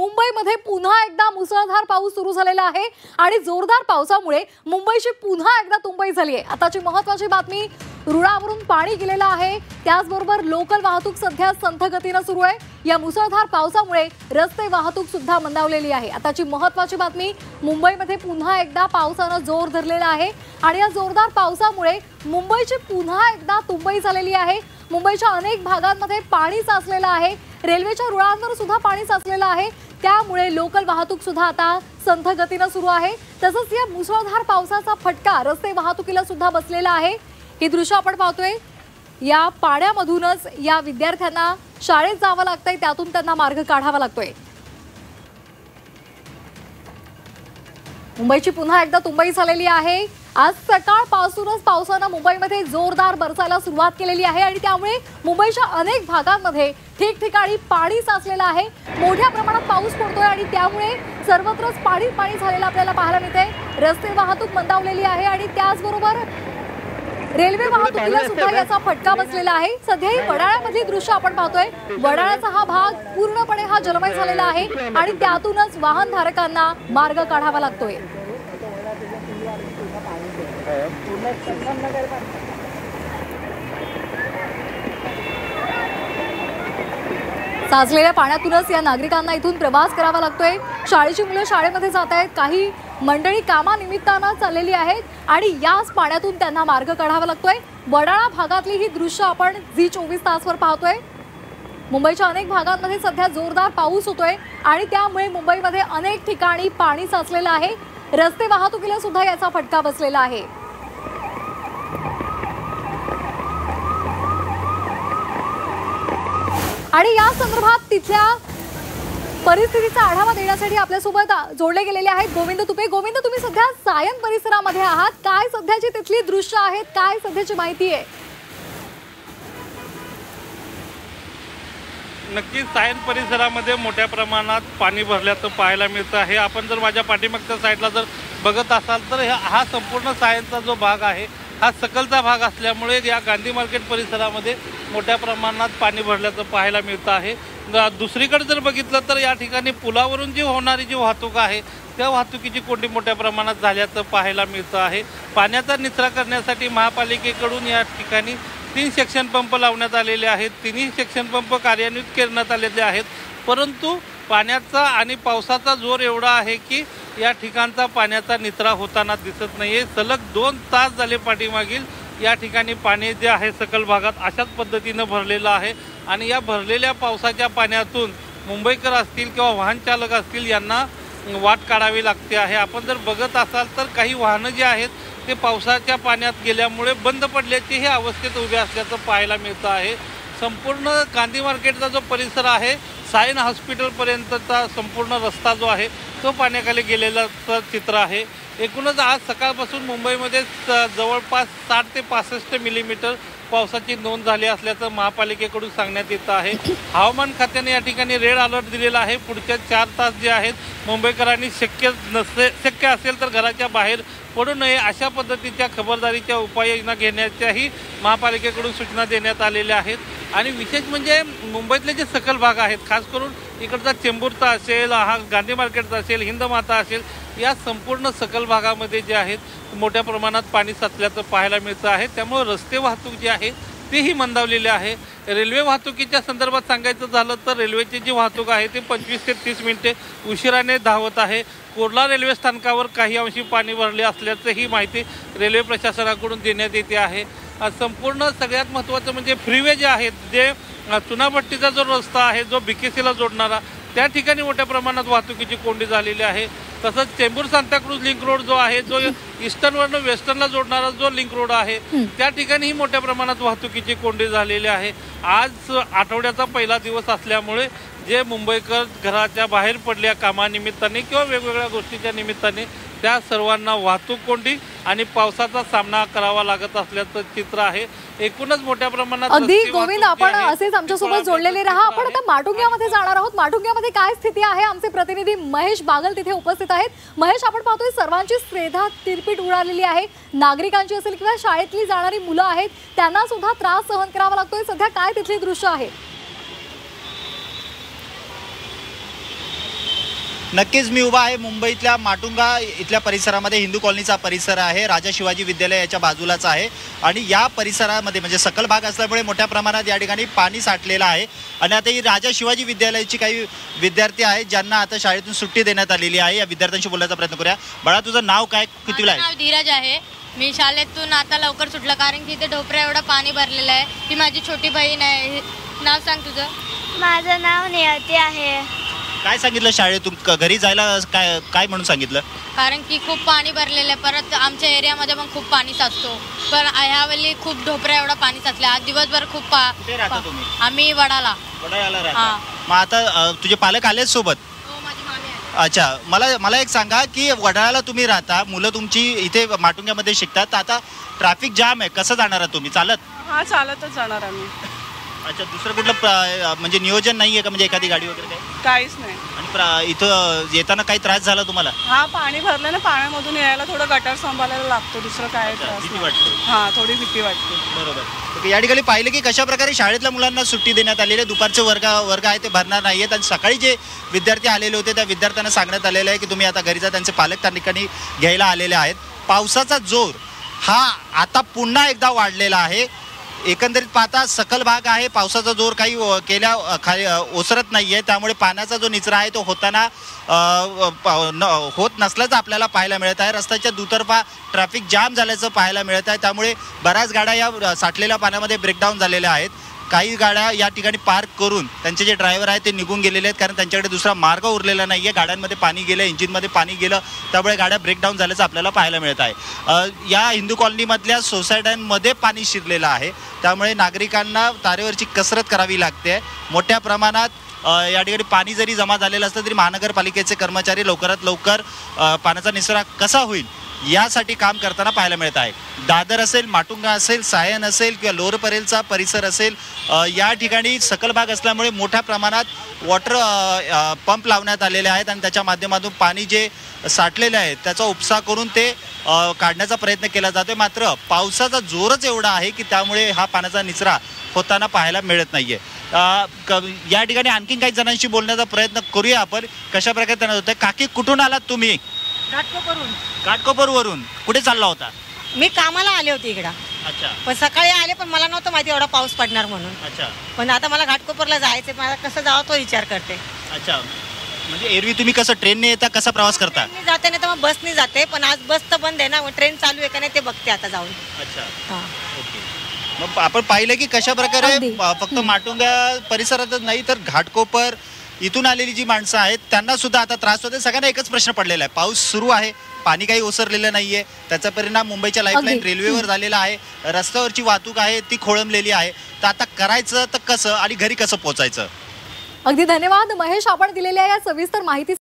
मुंबईमध्ये पुन्हा एकदा मुसळधार पाऊस सुरू झालेला आहे आणि जोरदार पावसामुळे मुंबईची पुन्हा एकदा तुंबई झाली आहे। आताची महत्त्वाची बातमी, रुळावरून पाणी गेलेलं आहे, त्याचबरोबर लोकल वाहतूक सध्या संथ गतीने सुरू आहे। या मुसळधार पावसामुळे रस्ते वाहतूक सुद्धा मंदावलेली आहे। आताची महत्त्वाची बातमी, मुंबईमध्ये पुन्हा एकदा पावसाने जोर धरलेला आहे आणि या जोरदार पावसामुळे मुंबईची पुन्हा एकदा तुंबई झालेली आहे। मुंबईच्या अनेक भागांमध्ये पाणी साचलेलं आहे, रेल्वेच्या रुळांवर सुद्धा पाणी साचलेलं आहे, त्यामुळे लोकल वाहतूक सुद्धा आता संथ गतीने सुरू आहे। तसंच या मुसळधार पावसाचा फटका रस्ते वाहतुकीला सुद्धा बसलेला आहे। ही दृश्य आपण पाहतोय, या पाण्यामधूनच या विद्यार्थ्यांना शाळेत जावं लागतंय, त्यातून त्यांना मार्ग काढावा लागतोय। मुंबईची पुन्हा एकदा तुंबई झालेली आहे। आज सकाळपासूनच पावसाने मुंबईमध्ये जोरदार बरसायला सुरुवात केलेली आहे आणि त्यामुळे मुंबईच्या अनेक भागांमध्ये ठिकठिकाणी पाणी साचलेलं आहे। मोठ्या प्रमाणात पाऊस पडतोय आणि त्यामुळे सर्वत्रच पाणी झालेलं आपल्याला पाहायला मिळतंय। रस्ते वाहतूक मंदावलेली आहे आणि त्याचबरोबर रेल्वे वाहतुकीला सुद्धा याचा फटका बसलेला आहे। सध्या ही वडाळ्यामधली दृश्य आपण पाहतोय, वडाळ्याचा हा भाग पूर्णपणे जलमय झालेला आहे आणि त्यातूनच वाहनधारकांना मार्ग काढावा लागतोय। साचलेल्या पाण्यातूनच या नागरिकांना इथून प्रवास करावा लागतोय। शाळेची मुलं शाळेमध्ये जात आहेत, काही मंडळी कामानिमित्ताने चाललेली आहेत आणि याच पाण्यातून त्यांना मार्ग काढावा लागतोय। वडाळा भागातली ही दृश्य आपण झी24 तासवर पाहतोय। मुंबईच्या अनेक भागांमध्ये सध्या जोरदार पाऊस होतोय आणि त्यामुळे मुंबईमध्ये अनेक ठिकाणी पाणी साचलेलं आहे। रस्ते वाहतुकीला सुद्धा याचा फटका बसलेला आहे। आणि या संदर्भात तिथल्या परिस्थितीचा आढावा देण्यासाठी आपल्यासोबत जोडले गेलेले आहेत गोविंद तुपे। गोविंद, तुम्ही सध्या सायन परिसरामध्ये आहात, काय सध्याची तिथली दृश्य आहेत, काय सध्याची माहिती आहे? नक्कीच सायन परिसरामध्ये मोठ्या प्रमाणात पाणी भरल्याचं पाहायला मिळतं आहे। आपण जर माझ्या पाठीमागच्या साईडला जर बघत असाल तर हा संपूर्ण सायनचा जो भाग आहे हा सकलचा भाग असल्यामुळे या गांधी मार्केट परिसरामध्ये मोठ्या प्रमाणात पाणी भरल्याचं पाहायला मिळतं आहे। दुसरीकडे जर बघितलं तर या ठिकाणी पुलावरून जी होणारी जी वाहतूक आहे त्या वाहतुकीची कोंडी मोठ्या प्रमाणात झाल्याचं पाहायला मिळतं आहे। पाण्याचा निचरा करण्यासाठी महापालिकेकडून या ठिकाणी 3 सेक्शन पंप लावण्यात आलेले आहेत। तिन्ही सेक्शन पंप कार्यान्वित करण्यात आलेले आहेत, परंतु पाण्याचा आणि पावसाचा जोर एवढा आहे की या ठिकाणचा पाण्याचा निचरा होताना दिसत नाही आहे। सलग 2 तास झाले पाठीमागील या ठिकाणी पाणी जे आहे सकल भागात अशाच पद्धतीनं भरलेलं आहे आणि या भरलेल्या पावसाच्या पाण्यातून मुंबईकर असतील किंवा वाहन चालक असतील यांना वाट काढावी लागते आहे। आपण जर बघत असाल तर काही वाहनं जे आहेत ते पावसाच्या पाण्यात गेल्यामुळे बंद पडल्याची हे अवस्थेत उभे असल्याचं पाहायला मिळतं आहे। संपूर्ण गांधी मार्केटचा जो परिसर आहे, सायन हॉस्पिटलपर्यंतचा संपूर्ण रस्ता जो आहे तो पाण्याखाली गेलेलं चित्र आहे। एकूणच आज सकाळपासून मुंबईमध्ये जवळपास 60 ते 65 मिलीमीटर पावसाची नोंद झाली असल्याचं महापालिकेकडून सांगण्यात येतं आहे। हवामान खात्याने या ठिकाणी रेड अलर्ट दिलेला आहे। पुढच्या 4 तास जे आहेत मुंबईकरांनी शक्य असेल तर घराच्या बाहेर पडू नये अशा पद्धतीच्या खबरदारीच्या उपाययोजना घेण्याच्याही महापालिकेकडून सूचना देण्यात आलेल्या आहेत। आणि विशेष म्हणजे मुंबईतले जे सकल भाग आहेत, खास करून इकडचा चेंबूरचा असेल, हा गांधी मार्केटचा असेल, हिंदमाता असेल, या संपूर्ण सकल भागामध्ये जे आहेत मोठ्या प्रमाणात पाणी साचल्याचं पाहायला मिळतं आहे। त्यामुळे रस्ते वाहतूक जी आहे तेही मंदावलेली आहे। रेल्वे वाहतुकीच्या संदर्भात सांगायचं झालं तर रेल्वेची जी वाहतूक आहे ते 25 ते 30 मिनिटे उशिराने धावत आहे। कुर्ला रेल्वे स्थानकावर काही अंशी पाणी भरले असल्याचंही माहिती रेल्वे प्रशासनाकडून देण्यात येते आहे। संपूर्ण सगळ्यात महत्त्वाचं म्हणजे फ्रीवे जे आहेत, जे चुनाभट्टीचा जो रस्ता आहे जो BKCला जोडणारा, त्या ठिकाणी मोठ्या प्रमाणात वाहतुकीची कोंडी झालेली आहे। तसंच चेंबूर सांताक्रूज लिंक रोड जो आहे, जो ईस्टर्नवरनं वेस्टर्नला जोडणारा जो लिंक रोड आहे त्या ठिकाणीही मोठ्या प्रमाणात वाहतुकीची कोंडी झालेली आहे। आज आठवड्याचा पहिला दिवस असल्यामुळे जे मुंबईकर घराच्या बाहेर पडल्या कामानिमित्ताने किंवा वेगवेगळ्या गोष्टीच्या निमित्ताने त्या सर्वांना वाहतूक कोंडी आणि पावसाचा सामना करावा लागत असल्याचं चित्र आहे। एकूणच मोठ्या प्रमाणात अगदी गोविंद, आपण असेच आमच्यासोबत जोडलेले राहा। आपण आता माटुंग्यामध्ये जाणार आहोत। माटुंग्यामध्ये काय स्थिती आहे, आमचे प्रतिनिधी महेश बागल तिथे उपस्थित आहेत। महेश, आपण पाहतोय सर्वांची स्त्रेधा तिरपीट उडालेली आहे, नागरिकांची असेल किंवा शाळेतली जाणारी मुलं आहेत त्यांना सुद्धा त्रास सहन करावा लागतोय। सध्या काय तिथली दृश्य आहे? नक्कीच मी उभा आहे मुंबईतल्या माटुंगा इथल्या परिसरामध्ये. हिंदू कॉलनीचा परिसर आहे, राजा शिवाजी विद्यालय याच्या बाजूलाच आहे आणि या परिसरामध्ये म्हणजे सकल भाग असल्यामुळे मोठ्या प्रमाणात या ठिकाणी पाणी साठलेलं आहे. आणि आता ही राजा शिवाजी विद्यालयाची काही विद्यार्थी आहेत ज्यांना आता शाळेतून सुट्टी देण्यात आलेली आहे. या विद्यार्थ्यांशी बोलण्याचा प्रयत्न करूया. बाळा, तुझं नाव काय, कितवीला आहे? नाव धीरज आहे. मी शाळेतून आता लवकर सुटलं कारण की इथे ढोपऱ्या एवढं पाणी भरलेलं आहे. ती माझी छोटी बहीण आहे. नाव सांग तुझं. माझं नाव नियती आहे. काय सांगितलं शाळेतून, घरी जायला काय काय म्हणून सांगितलं? कारण की खूप पाणी भरलेलं आहे. परत आमच्या एरियामध्ये पण खूप पाणी साचतो. पण ह्यावेळी खूप ढोपऱ्या एवढं पाणी साचलं. आज दिवसभर खूप कुठे राहता तुम्ही? आम्ही वडाला. वडाळ्याला राहता. हां. मग आता तुझे पालक आलेच सोबत? हो, माझी मामी आहे. अच्छा, मला एक सांगा की वडाळ्याला तुम्ही राहता, मुलं तुमची इथे माटुंग्यामध्ये शिकतात, तर आता ट्रॅफिक जाम आहे, कसं जाणार आहे तुम्ही? चालत? हा, चालतच जाणार आम्ही. अच्छा, दुसरं कुठलं म्हणजे नियोजन नाही आहे का, म्हणजे एखादी गाडी वगैरे काय? काहीच नाही. आणि इथं येताना काही त्रास झाला तुम्हाला? हा, पाणी भरलं ना, पाण्यामधून यायला थोडं गटार सांभाळायला लागतो. दुसरं काय त्रास भीती नाही. वाटते. हा, थोडी भीती वाटते. बरोबर. तर या ठिकाणी पाहिलं की कशा प्रकारे शाळेतल्या मुलांना सुट्टी देण्यात आलेली आहे. दुपारचे वर्ग आहे ते भरणार नाही आहेत आणि सकाळी जे विद्यार्थी आलेले होते त्या विद्यार्थ्यांना सांगण्यात आलेलं आहे की तुम्ही आता घरी जा. त्यांचे पालक त्या ठिकाणी घ्यायला आलेले आहेत. पावसाचा जोर हा आता पुन्हा एकदा वाढलेला आहे. एकंदरीत पाहता सकल भाग आहे, पावसाचा जोर काही खाली ओसरत नाही आहे. त्यामुळे पाण्याचा जो निचरा आहे तो होताना होत नसल्याचं आपल्याला पाहायला मिळत आहे. रस्त्याच्या दुतर्फा ट्रॅफिक जाम झाल्याचं पाहायला मिळत आहे. त्यामुळे बऱ्याच गाड्या या साठलेल्या पाण्यामध्ये ब्रेकडाऊन झालेल्या आहेत. काही गाड्या या ठिकाणी पार्क करून त्यांचे जे ड्रायव्हर आहेत ते निघून गेलेले आहेत कारण त्यांच्याकडे दुसरा मार्ग उरलेला नाही आहे. गाड्यांमध्ये पाणी गेलं, इंजिनमध्ये पाणी गेलं, त्यामुळे गाड्या ब्रेकडाऊन झाल्याचं आपल्याला पाहायला मिळत आहे. या हिंदू कॉलनीमधल्या सोसायट्यांमध्ये पाणी शिरलेलं आहे. त्यामुळे नागरिकांना तारेवरची कसरत करावी लागते. मोठ्या प्रमाणात या ठिकाणी पाणी जरी जमा झालेलं असलं तरी महानगरपालिकेचे कर्मचारी लवकरात लवकर पाण्याचा निचरा कसा होईल यासाठी काम करताना पाहायला मिळत आहे. दादर असेल, माटुंगा असेल, सायन असेल किंवा लोअर परेलचा परिसर असेल, या ठिकाणी सकल भाग असल्यामुळे मोठ्या प्रमाणात वॉटर पंप लावण्यात आलेले आहेत आणि त्याच्या माध्यमातून पाणी जे साठलेले आहे त्याचा उपसा करून ते काढण्याचा प्रयत्न केला जातो. मात्र पावसाचा जोरच एवढा आहे की त्यामुळे हा पाण्याचा निचरा होताना पाहायला मिळत नाहीये. या ठिकाणी आणखीन काही जणांशी बोलण्याचा प्रयत्न करूया आपण. कशा प्रकारे त्यांना होतं. काकी, कुठून आलात तुम्ही? घाटकोपरवरून. कुठे चालला होता? मी कामाला आले होते इकडं. अच्छा पण सकाळी आले पण मला नव्हतं माहिती एवढा पाऊस पडणार म्हणून. अच्छा. पण आता मला घाटकोपरला जायचं, मला कसं जावं तो विचार करते. अच्छा, म्हणजे एरवी तुम्ही कसं ट्रेनने येता, कसा प्रवास करता? ट्रेनने जाते नाही तर मग बसने जाते. पण आज बस तर बंद आहे ना, ट्रेन चालू आहे का नाही ते बघते आता जाऊन. अच्छा, हा. ओके. मग आपण पाहिलं की कशा प्रकारे अगदी. फक्त माटुंगा परिसरातच नाही तर घाटकोपर इथून आलेली जी माणसं आहेत त्यांना सुद्धा आता त्रास होते. सगळ्यांना एकच प्रश्न पडलेला आहे. पाऊस सुरू आहे, पाणी काही ओसरलेलं नाहीये. त्याचा परिणाम मुंबईच्या लाईफलाईन अगदी. रेल्वेवर झालेला आहे. रस्त्यावरची वाहतूक आहे ती खोळंबलेली आहे. तर आता करायचं तर कसं आणि घरी कसं पोहोचायचं? अगदी धन्यवाद महेश, आपण दिलेल्या या सविस्तर माहिती.